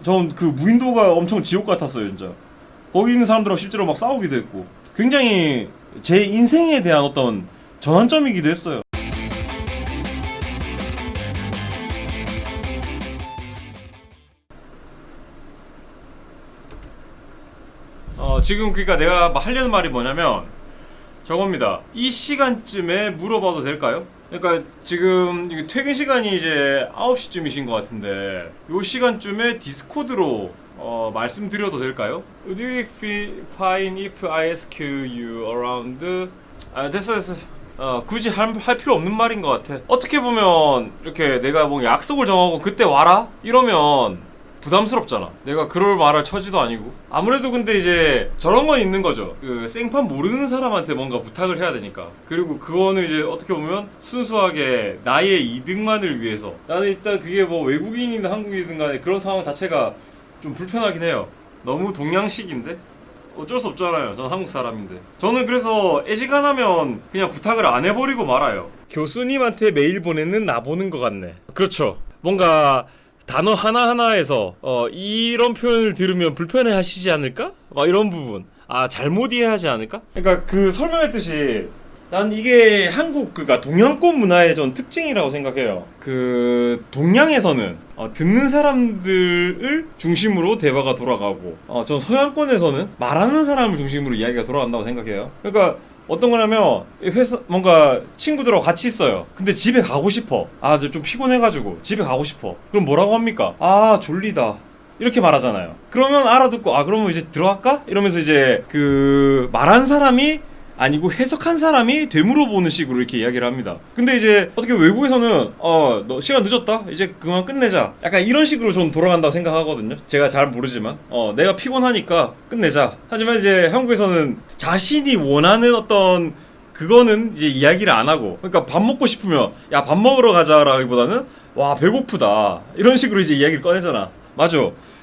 전 그 무인도가 엄청 지옥 같았어요 진짜. 거기 있는 사람들하고 실제로 막 싸우기도 했고 굉장히 제 인생에 대한 어떤 전환점이기도 했어요. 지금 그러니까 내가 하려는 말이 뭐냐면 저겁니다. 이 시간쯤에 물어봐도 될까요? 그러니까 지금 퇴근 시간이 이제 9시쯤이신 것 같은데 요 시간쯤에 디스코드로 말씀드려도 될까요? Would you feel fine if I ask you around? 됐어. 굳이 할 필요 없는 말인 것 같아. 어떻게 보면 이렇게 내가 뭐 약속을 정하고 그때 와라? 이러면 부담스럽잖아. 내가 그럴 말할 처지도 아니고. 아무래도 근데 이제 저런 건 있는 거죠. 그 생판 모르는 사람한테 뭔가 부탁을 해야 되니까. 그리고 그거는 이제 어떻게 보면 순수하게 나의 이득만을 위해서. 나는 일단 그게 뭐 외국인이든 한국인이든 간에 그런 상황 자체가 좀 불편하긴 해요. 너무 동양식인데? 어쩔 수 없잖아요. 전 한국 사람인데. 저는 그래서 애지간하면 그냥 부탁을 안 해버리고 말아요. 교수님한테 메일 보내는 나 보는 것 같네. 그렇죠. 뭔가 단어 하나하나에서 이런 표현을 들으면 불편해 하시지 않을까? 막 이런 부분. 잘못 이해하지 않을까? 그러니까 그 설명했듯이 난 이게 한국 그니까 동양권 문화의 전 특징이라고 생각해요. 그 동양에서는 듣는 사람들을 중심으로 대화가 돌아가고 전 서양권에서는 말하는 사람을 중심으로 이야기가 돌아간다고 생각해요. 그러니까 어떤 거냐면 회사 뭔가 친구들하고 같이 있어요. 근데 집에 가고 싶어. 좀 피곤해가지고 집에 가고 싶어. 그럼 뭐라고 합니까? 졸리다. 이렇게 말하잖아요. 그러면 알아듣고 그러면 이제 들어갈까? 이러면서 이제 그 말한 사람이 아니고 해석한 사람이 되물어보는 식으로 이렇게 이야기를 합니다. 근데 이제 어떻게 외국에서는 너 시간 늦었다? 이제 그만 끝내자. 약간 이런 식으로 전 돌아간다고 생각하거든요. 제가 잘 모르지만 내가 피곤하니까 끝내자. 하지만 이제 한국에서는 자신이 원하는 어떤 그거는 이제 이야기를 안 하고, 그러니까 밥 먹고 싶으면 야 밥 먹으러 가자라기보다는 와 배고프다 이런 식으로 이제 이야기를 꺼내잖아. 맞아.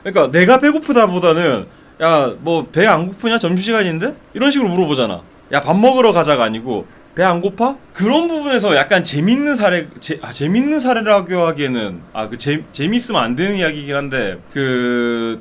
그러니까 내가 배고프다 보다는 야 뭐 배 안 고프냐? 점심시간인데? 이런 식으로 물어보잖아. 야 밥 먹으러 가자가 아니고 배 안 고파? 그런 부분에서 약간 재밌는 사례 재밌는 사례라고 하기에는 재밌으면 안 되는 이야기이긴 한데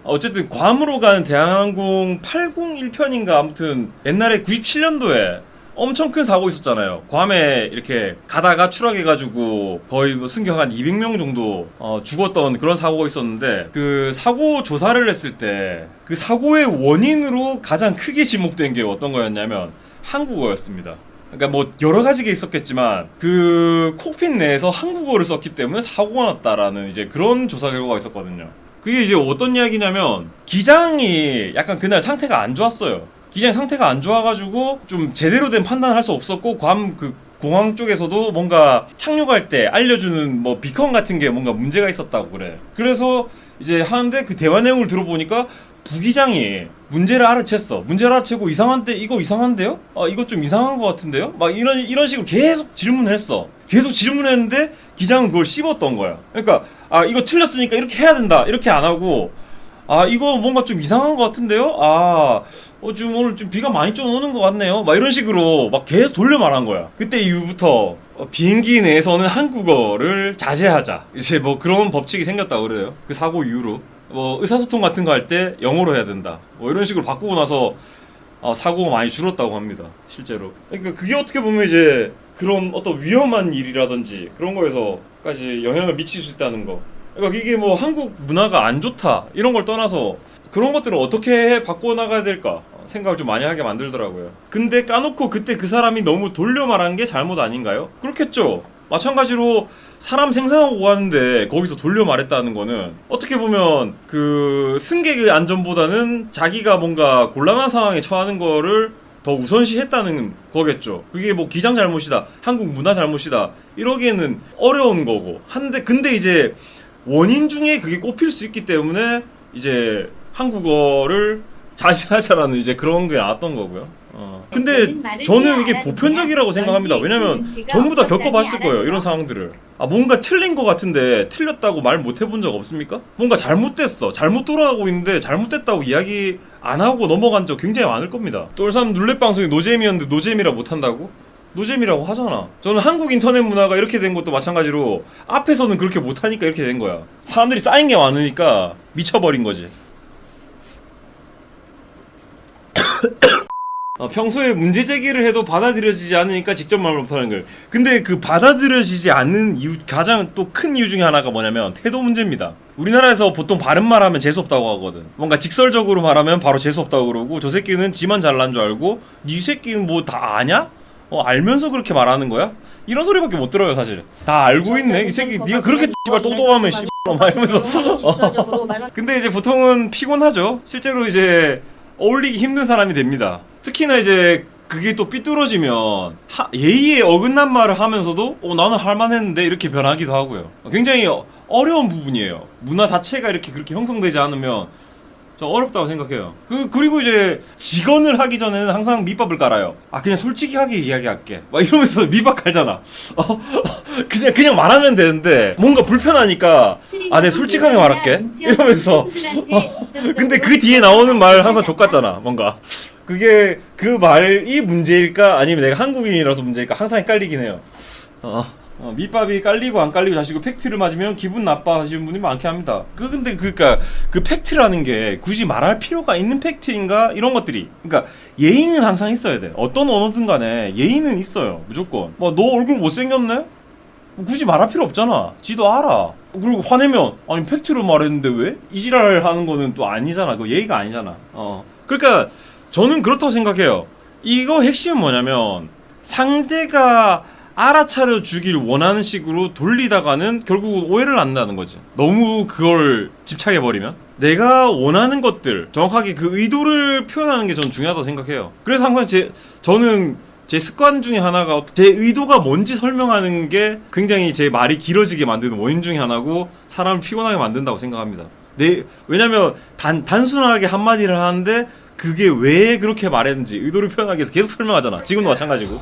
어쨌든 괌으로 가는 대한항공 801편인가 아무튼 옛날에 97년도에 엄청 큰 사고 있었잖아요. 괌에 이렇게 가다가 추락해가지고 거의 뭐 승객 한 200명 정도 죽었던 그런 사고가 있었는데 그 사고 조사를 했을 때 그 사고의 원인으로 가장 크게 지목된 게 어떤 거였냐면 한국어였습니다. 그러니까 뭐 여러 가지가 있었겠지만 그 콕핏 내에서 한국어를 썼기 때문에 사고가 났다라는 이제 그런 조사 결과가 있었거든요. 그게 이제 어떤 이야기냐면 기장이 약간 그날 상태가 안 좋았어요. 기장 상태가 안 좋아가지고 좀 제대로 된 판단을 할 수 없었고 괌 그 공항 쪽에서도 뭔가 착륙할 때 알려주는 뭐 비컨 같은 게 뭔가 문제가 있었다고 그래. 그래서 이제 하는데 그 대화 내용을 들어보니까 부기장이 문제를 알아챘어. 문제를 알아채고 이상한데 이거 이상한데요? 이거 좀 이상한 것 같은데요? 막 이런 식으로 계속 질문을 했어. 계속 질문했는데 기장은 그걸 씹었던 거야. 그러니까 이거 틀렸으니까 이렇게 해야 된다. 이렇게 안 하고 이거 뭔가 좀 이상한 것 같은데요? 지금 오늘 좀 비가 많이 좀 오는 것 같네요. 막 이런 식으로 막 계속 돌려 말한 거야. 그때 이후부터 비행기 내에서는 한국어를 자제하자. 이제 뭐 그런 법칙이 생겼다고 그래요. 그 사고 이후로. 뭐 의사소통 같은 거 할 때 영어로 해야 된다. 뭐 이런 식으로 바꾸고 나서 사고가 많이 줄었다고 합니다. 실제로. 그러니까 그게 어떻게 보면 이제 그런 어떤 위험한 일이라든지 그런 거에서까지 영향을 미칠 수 있다는 거. 그러니까 이게 뭐 한국 문화가 안 좋다 이런 걸 떠나서 그런 것들을 어떻게 바꿔나가야 될까 생각을 좀 많이 하게 만들더라고요. 근데 까놓고 그때 그 사람이 너무 돌려 말한 게 잘못 아닌가요? 그렇겠죠. 마찬가지로 사람 생산하고 가는데 거기서 돌려 말했다는 거는 어떻게 보면 그 승객의 안전보다는 자기가 뭔가 곤란한 상황에 처하는 거를 더 우선시했다는 거겠죠. 그게 뭐 기장 잘못이다, 한국 문화 잘못이다 이러기에는 어려운 거고. 근데 이제 원인 중에 그게 꼽힐 수 있기 때문에 이제 한국어를 자제하자라는 이제 그런 게 나왔던 거고요. 근데 저는 이게 보편적이라고 생각합니다. 왜냐면 전부 다 겪어봤을 거예요, 이런 상황들을. 뭔가 틀린 거 같은데 틀렸다고 말 못 해본 적 없습니까? 뭔가 잘못됐어, 잘못 돌아가고 있는데 잘못됐다고 이야기 안 하고 넘어간 적 굉장히 많을 겁니다. 똘삼 룰렛 방송이 노잼이었는데 노잼이라 못 한다고? 노잼이라고 하잖아. 저는 한국 인터넷 문화가 이렇게 된 것도 마찬가지로 앞에서는 그렇게 못하니까 이렇게 된 거야. 사람들이 쌓인 게 많으니까 미쳐버린 거지. 평소에 문제 제기를 해도 받아들여지지 않으니까 직접 말을 못하는 거예요. 근데 그 받아들여지지 않는 이유, 가장 또 큰 이유 중에 하나가 뭐냐면 태도 문제입니다. 우리나라에서 보통 바른 말 하면 재수없다고 하거든. 뭔가 직설적으로 말하면 바로 재수없다고 그러고, 저 새끼는 지만 잘난 줄 알고 니 새끼는 뭐 다 아냐? 알면서 그렇게 말하는 거야? 이런 소리밖에 못 들어요. 사실 다 알고 있네 이 새끼. 네가 그렇게 씨발 똑똑하면 씨발 막 이러면서 근데 이제 보통은 피곤하죠. 실제로 이제 어울리기 힘든 사람이 됩니다. 특히나 이제 그게 또 삐뚤어지면 예의에 어긋난 말을 하면서도 나는 할만했는데 이렇게 변하기도 하고요. 굉장히 어려운 부분이에요. 문화 자체가 이렇게 그렇게 형성되지 않으면 저 어렵다고 생각해요. 그리고 이제 직언을 하기 전에는 항상 밑밥을 깔아요. 그냥 솔직하게 이야기할게 막 이러면서 밑밥 깔잖아. 그냥 말하면 되는데 뭔가 불편하니까 내가 솔직하게 말할게 이러면서 근데 그 뒤에 나오는 말 항상 족같잖아. 뭔가 그게 그 말이 문제일까 아니면 내가 한국인이라서 문제일까 항상 헷갈리긴 해요. 밑밥이 깔리고 안 깔리고 자시고 팩트를 맞으면 기분 나빠하시는 분이 많게 합니다. 근데 그러니까 그 팩트라는 게 굳이 말할 필요가 있는 팩트인가 이런 것들이. 그러니까 예의는 항상 있어야 돼. 어떤 언어든 간에 예의는 있어요. 무조건. 너 얼굴 못생겼네? 굳이 말할 필요 없잖아. 지도 알아. 그리고 화내면 아니 팩트로 말했는데 왜? 이 지랄 하는 거는 또 아니잖아. 그거 예의가 아니잖아. 그러니까 저는 그렇다고 생각해요. 이거 핵심은 뭐냐면 상대가 알아차려 주길 원하는 식으로 돌리다가는 결국 오해를 안 나는 거지. 너무 그걸 집착해버리면. 내가 원하는 것들, 정확하게 그 의도를 표현하는 게 저는 중요하다고 생각해요. 그래서 항상 저는 제 습관 중에 하나가 제 의도가 뭔지 설명하는 게 굉장히 제 말이 길어지게 만드는 원인 중에 하나고 사람을 피곤하게 만든다고 생각합니다. 왜냐면 단순하게 한마디를 하는데 그게 왜 그렇게 말했는지 의도를 표현하기 위해서 계속 설명하잖아. 지금도 마찬가지고.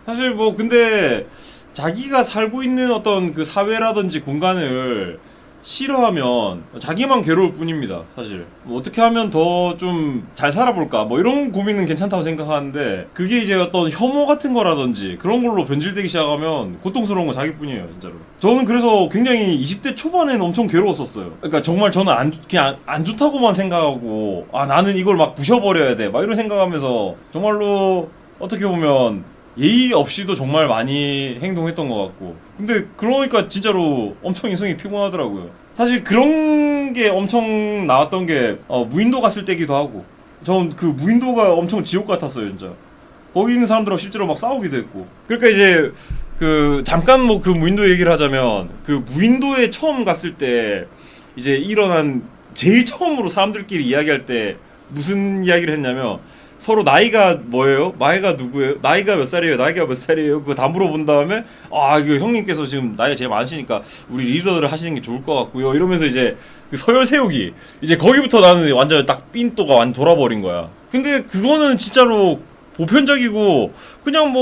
사실 근데 자기가 살고 있는 어떤 그 사회라든지 공간을 싫어하면 자기만 괴로울 뿐입니다. 사실 어떻게 하면 더 좀 잘 살아볼까 이런 고민은 괜찮다고 생각하는데, 그게 이제 어떤 혐오 같은 거라든지 그런 걸로 변질되기 시작하면 고통스러운 건 자기뿐이에요. 진짜로 저는 그래서 굉장히 20대 초반에는 엄청 괴로웠었어요. 그러니까 정말 저는 그냥 안 좋다고만 생각하고 나는 이걸 막 부셔버려야 돼 막 이런 생각하면서 정말로 어떻게 보면 예의 없이도 정말 많이 행동했던 것 같고. 근데 그러니까 진짜로 엄청 인성이 피곤하더라고요. 사실 그런 게 엄청 나왔던 게 무인도 갔을 때기도 하고. 전 그 무인도가 엄청 지옥 같았어요. 진짜 거기 있는 사람들하고 실제로 막 싸우기도 했고. 그러니까 이제 잠깐 그 무인도 얘기를 하자면, 그 무인도에 처음 갔을 때 이제 일어난 제일 처음으로 사람들끼리 이야기할 때 무슨 이야기를 했냐면, 서로 나이가 뭐예요? 나이가 누구예요? 나이가 몇 살이에요? 나이가 몇 살이에요? 그거 다 물어본 다음에 이거 형님께서 지금 나이가 제일 많으시니까 우리 리더를 하시는 게 좋을 것 같고요. 이러면서 이제 그 서열 세우기. 이제 거기부터 나는 완전 딱 삔또가 완전 돌아버린 거야. 근데 그거는 진짜로 보편적이고 그냥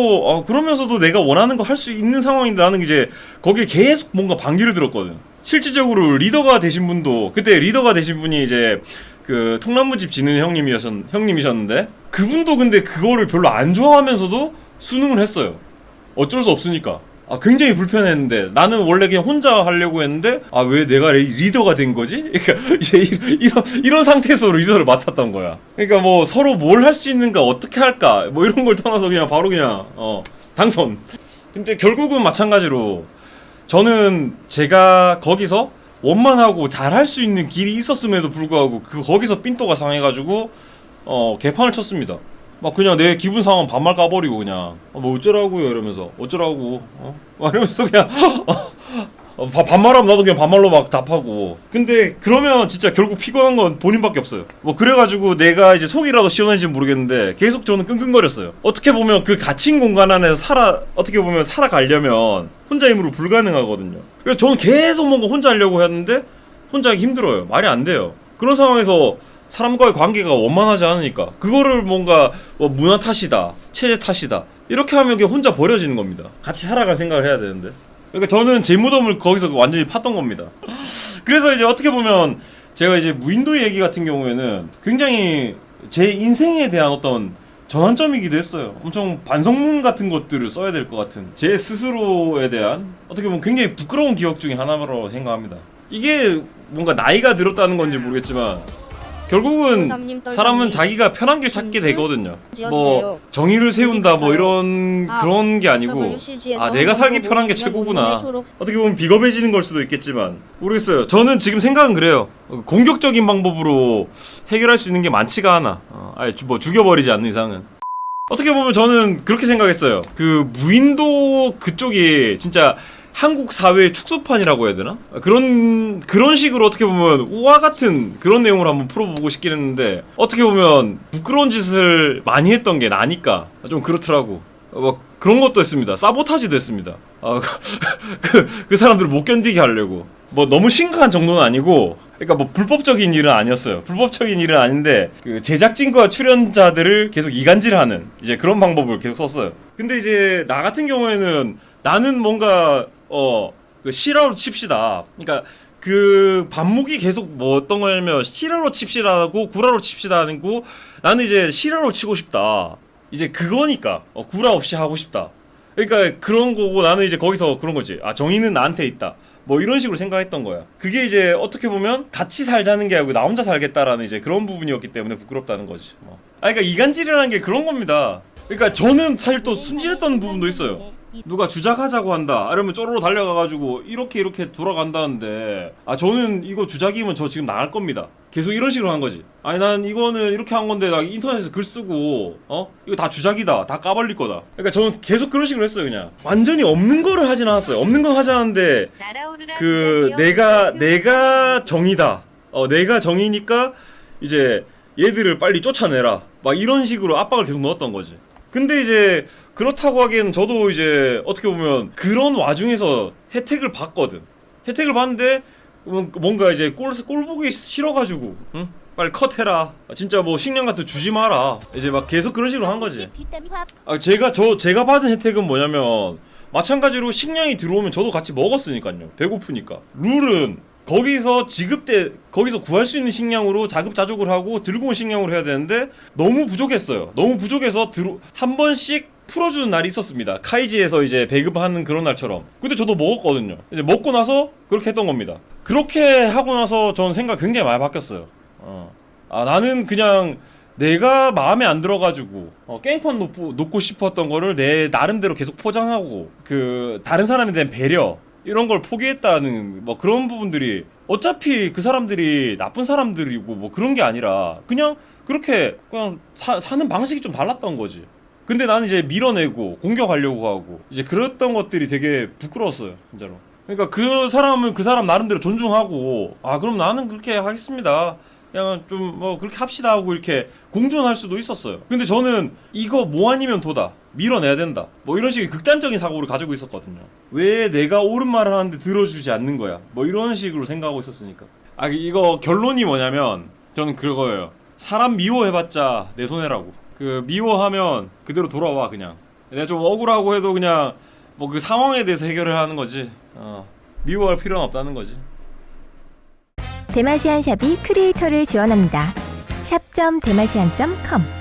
그러면서도 내가 원하는 거 할 수 있는 상황인데, 나는 이제 거기에 계속 뭔가 반기를 들었거든. 실질적으로 리더가 되신 분도, 그때 리더가 되신 분이 이제 그 통나무집 지는 형님이셨는데, 그분도 근데 그거를 별로 안 좋아하면서도 수능을 했어요. 어쩔 수 없으니까. 굉장히 불편했는데, 나는 원래 그냥 혼자 하려고 했는데 왜 내가 리더가 된 거지? 그러니까 이제 이런 상태에서 리더를 맡았던 거야. 그러니까 서로 뭘 할 수 있는가, 어떻게 할까 이런 걸 떠나서 그냥 바로 그냥 당선. 근데 결국은 마찬가지로 저는 제가 거기서 원만하고 잘할 수 있는 길이 있었음에도 불구하고 거기서 삔또가 상해가지고 개판을 쳤습니다. 그냥 내 기분 상황 반말 까버리고 그냥 어쩌라고요 이러면서 어쩌라고 막 이러면서 그냥 반말하면 나도 그냥 반말로 막 답하고. 근데 그러면 진짜 결국 피곤한 건 본인밖에 없어요. 그래가지고 내가 이제 속이라도 시원한지 모르겠는데 계속 저는 끙끙거렸어요. 어떻게 보면 그 갇힌 공간 안에서 어떻게 보면 살아가려면 혼자 힘으로 불가능하거든요. 그래서 저는 계속 뭔가 혼자 하려고 했는데 혼자 하기 힘들어요. 말이 안 돼요. 그런 상황에서 사람과의 관계가 원만하지 않으니까 그거를 뭔가 문화 탓이다, 체제 탓이다 이렇게 하면 그냥 혼자 버려지는 겁니다. 같이 살아갈 생각을 해야 되는데. 그러니까 저는 제 무덤을 거기서 완전히 팠던 겁니다. 그래서 이제 어떻게 보면 제가 이제 무인도 얘기 같은 경우에는 굉장히 제 인생에 대한 어떤 전환점이기도 했어요. 엄청 반성문 같은 것들을 써야 될 것 같은 제 스스로에 대한 어떻게 보면 굉장히 부끄러운 기억 중에 하나로 생각합니다. 이게 뭔가 나이가 들었다는 건지 모르겠지만 결국은 사람은 자기가 편한 길 찾게 되거든요. 뭐 정의를 세운다 뭐 이런 그런 게 아니고 아 내가 살기 편한 게 최고구나. 어떻게 보면 비겁해지는 걸 수도 있겠지만 모르겠어요. 저는 지금 생각은 그래요. 공격적인 방법으로 해결할 수 있는 게 많지가 않아. 아예 뭐 죽여버리지 않는 이상은. 어떻게 보면 저는 그렇게 생각했어요. 그 무인도 그쪽이 진짜 한국 사회의 축소판이라고 해야 되나? 그런 식으로 어떻게 보면 우화 같은 그런 내용을 한번 풀어보고 싶긴 했는데 어떻게 보면 부끄러운 짓을 많이 했던 게 나니까 좀 그렇더라고. 뭐 그런 것도 했습니다. 사보타지도 했습니다. 그 사람들을 못 견디게 하려고. 뭐 너무 심각한 정도는 아니고 그러니까 뭐 불법적인 일은 아니었어요. 불법적인 일은 아닌데 그 제작진과 출연자들을 계속 이간질하는 이제 그런 방법을 계속 썼어요. 근데 이제 나 같은 경우에는 나는 뭔가 그 실화로 칩시다. 그러니까 그 반목이 계속 뭐 어떤 거냐면 실화로 칩시다하고 구라로 칩시다 하는 거 나는 이제 실화로 치고 싶다. 이제 그거니까 구라 없이 하고 싶다. 그러니까 그런 거고 나는 이제 거기서 그런 거지. 아 정의는 나한테 있다. 뭐 이런 식으로 생각했던 거야. 그게 이제 어떻게 보면 같이 살자는 게 아니고 나 혼자 살겠다라는 이제 그런 부분이었기 때문에 부끄럽다는 거지. 그러니까 이간질이라는 게 그런 겁니다. 그러니까 저는 사실 또 순진했던 부분도 있어요. 누가 주작하자고 한다 이러면 쪼로로 달려가가지고 이렇게 돌아간다는데 아 저는 이거 주작이면 저 지금 나갈 겁니다. 계속 이런 식으로 한 거지. 아니 난 이거는 이렇게 한 건데 나 인터넷에서 글 쓰고 이거 다 주작이다 다 까발릴 거다. 그러니까 저는 계속 그런 식으로 했어요. 그냥 완전히 없는 거를 하진 않았어요. 없는 건 하지 않았는데 그 내가 정의다. 내가 정의니까 이제 얘들을 빨리 쫓아내라 막 이런 식으로 압박을 계속 넣었던 거지. 근데 이제 그렇다고 하기에는 저도 이제 어떻게 보면 그런 와중에서 혜택을 봤거든. 혜택을 봤는데 뭔가 이제 꼴 보기 싫어가지고 응? 빨리 컷해라. 진짜 뭐 식량 같은 거 주지 마라. 이제 막 계속 그런 식으로 한 거지. 제가 받은 혜택은 뭐냐면 마찬가지로 식량이 들어오면 저도 같이 먹었으니까요. 배고프니까. 룰은 거기서 구할 수 있는 식량으로 자급자족을 하고 들고 온 식량으로 해야 되는데 너무 부족했어요. 너무 부족해서 한 번씩 풀어주는 날이 있었습니다. 카이지에서 이제 배급하는 그런 날처럼. 근데 저도 먹었거든요. 이제 먹고 나서 그렇게 했던 겁니다. 그렇게 하고 나서 전 생각 굉장히 많이 바뀌었어요. 나는 그냥 내가 마음에 안 들어가지고 게임판 놓고 싶었던 거를 내 나름대로 계속 포장하고 그 다른 사람에 대한 배려 이런 걸 포기했다는 뭐 그런 부분들이 어차피 그 사람들이 나쁜 사람들이고 뭐 그런 게 아니라 그냥 그렇게 그냥 사는 방식이 좀 달랐던 거지. 근데 나는 이제 밀어내고 공격하려고 하고 이제 그랬던 것들이 되게 부끄러웠어요 진짜로. 그러니까 그 사람은 그 사람 나름대로 존중하고 그럼 나는 그렇게 하겠습니다. 그냥 좀 뭐 그렇게 합시다 하고 이렇게 공존할 수도 있었어요. 근데 저는 이거 뭐 아니면 도다. 밀어내야 된다. 뭐 이런 식의 극단적인 사고를 가지고 있었거든요. 왜 내가 옳은 말을 하는데 들어주지 않는 거야. 뭐 이런 식으로 생각하고 있었으니까. 이거 결론이 뭐냐면 저는 그거예요. 사람 미워해봤자 내 손해라고. 그 미워하면 그대로 돌아와 그냥. 내가 좀 억울하고 해도 그냥 뭐 그 상황에 대해서 해결을 하는 거지. 미워할 필요는 없다는 거지. 대마시안 샵이 크리에이터를 지원합니다. 샵.대마시안.com